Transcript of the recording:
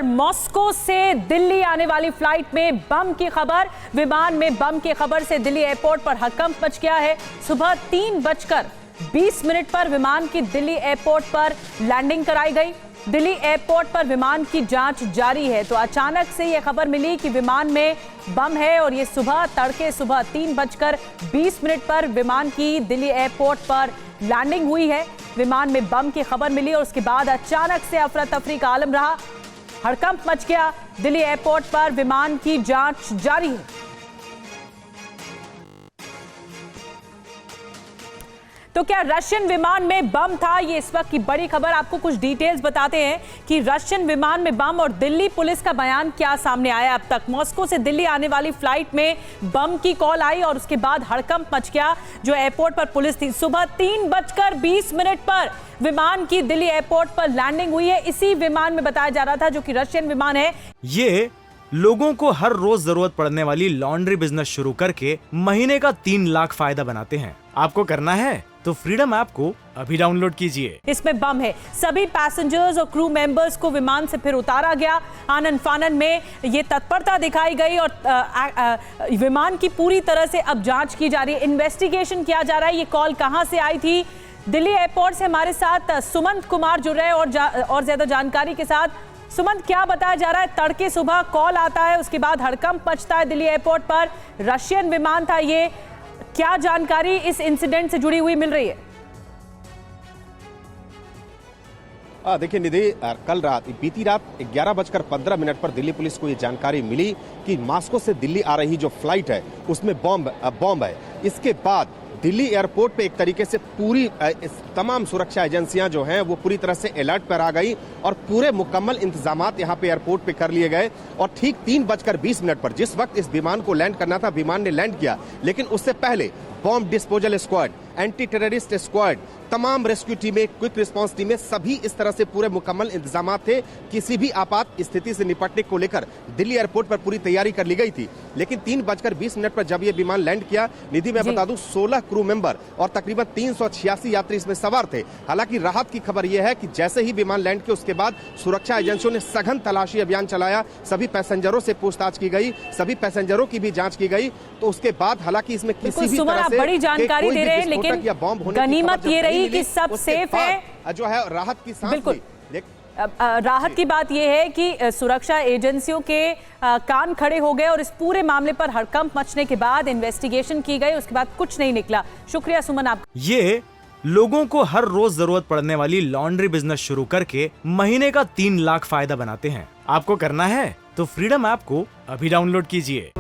Moscow से दिल्ली आने वाली फ्लाइट में बम की खबर। विमान में बम की खबर से दिल्ली एयरपोर्ट पर हड़कंप मच गया है। सुबह 3:20 पर विमान की दिल्ली एयरपोर्ट पर लैंडिंग कराई गई। दिल्ली एयरपोर्ट पर विमान की जांच जारी है। तो अचानक से यह खबर मिली कि विमान में बम है और ये तड़के सुबह 3:20 पर विमान की दिल्ली एयरपोर्ट पर लैंडिंग हुई है। विमान में बम की खबर मिली और उसके बाद अचानक से अफरा तफरी का आलम रहा। हड़कंप मच गया। दिल्ली एयरपोर्ट पर विमान की जांच जारी है। तो क्या रशियन विमान में बम था? ये इस वक्त की बड़ी खबर। आपको कुछ डिटेल्स बताते हैं कि रशियन विमान में बम और दिल्ली पुलिस का बयान क्या सामने आया अब तक। मॉस्को से दिल्ली आने वाली फ्लाइट में बम की कॉल आई और उसके बाद हड़कंप मच गया जो एयरपोर्ट पर पुलिस थी। सुबह 3:20 पर विमान की दिल्ली एयरपोर्ट पर लैंडिंग हुई है। इसी विमान में बताया जा रहा था जो कि रशियन विमान है। ये लोगों को हर रोज जरूरत पड़ने वाली लॉन्ड्री बिजनेस शुरू करके महीने का 3 लाख फायदा बनाते हैं। आपको करना है तो फ्रीडम ऐप को अभी डाउनलोड कीजिए। इसमें बम है। सभी पैसेंजर्स और क्रू मेंबर्स को विमान से फिर उतारा गया। आनन फानन में ये तत्परता दिखाई गई और विमान की पूरी तरह से अब जांच की जा रही है। इन्वेस्टिगेशन किया जा रहा है ये कॉल कहां से आई थी। दिल्ली एयरपोर्ट से हमारे साथ सुमंत कुमार जुड़ रहे हैं और ज्यादा जानकारी के साथ। सुमंत, क्या बताया जा रहा है? तड़के सुबह कॉल आता है, उसके बाद हड़कंप मचता है दिल्ली एयरपोर्ट पर। रशियन विमान था ये। क्या जानकारी इस इंसिडेंट से जुड़ी हुई मिल रही है? देखिए निधि, कल बीती रात 11:15 पर दिल्ली पुलिस को ये जानकारी मिली कि मॉस्को से दिल्ली आ रही जो फ्लाइट है उसमें बॉम्ब है। इसके बाद दिल्ली एयरपोर्ट पे एक तरीके से पूरी तमाम सुरक्षा एजेंसियां जो हैं वो पूरी तरह से अलर्ट पर आ गई और पूरे मुकम्मल इंतजामात यहां पे एयरपोर्ट पे कर लिए गए। और ठीक 3:20 पर जिस वक्त इस विमान को लैंड करना था, विमान ने लैंड किया, लेकिन उससे पहले bomb disposal squad, anti terrorist squad, तमाम रेस्क्यू टीमें, क्विक रिस्पांस टीमें, सभी इस तरह से पूरे मुकम्मल इंतजामात थे। किसी भी आपात स्थिति से निपटने को लेकर दिल्ली एयरपोर्ट पर पूरी तैयारी कर ली गई थी। लेकिन 3:20 पर जब यह विमान लैंड किया, निधि मैं बता दूं 16 क्रू मेंबर और तकरीबन 386 यात्री इसमें सवार थे। हालांकि राहत की खबर यह है कि जैसे ही विमान लैंड किया उसके बाद सुरक्षा एजेंसियों ने सघन तलाशी अभियान चलाया। सभी पैसेंजरों से पूछताछ की गई, सभी पैसेंजरों की भी जांच की गई। तो उसके बाद हालांकि इसमें किसी भी तरह से बड़ी जानकारी दे रहे हैं, लेकिन गनीमत ये रही कि सब सेफ है जो है। राहत की सांस बिल्कुल। राहत की बात यह है कि सुरक्षा एजेंसियों के कान खड़े हो गए और इस पूरे मामले पर हड़कंप मचने के बाद इन्वेस्टिगेशन की गई, उसके बाद कुछ नहीं निकला। शुक्रिया सुमन आप। ये लोगों को हर रोज जरूरत पड़ने वाली लॉन्ड्री बिजनेस शुरू करके महीने का 3 लाख फायदा बनाते हैं। आपको करना है तो फ्रीडम ऐप को अभी डाउनलोड कीजिए।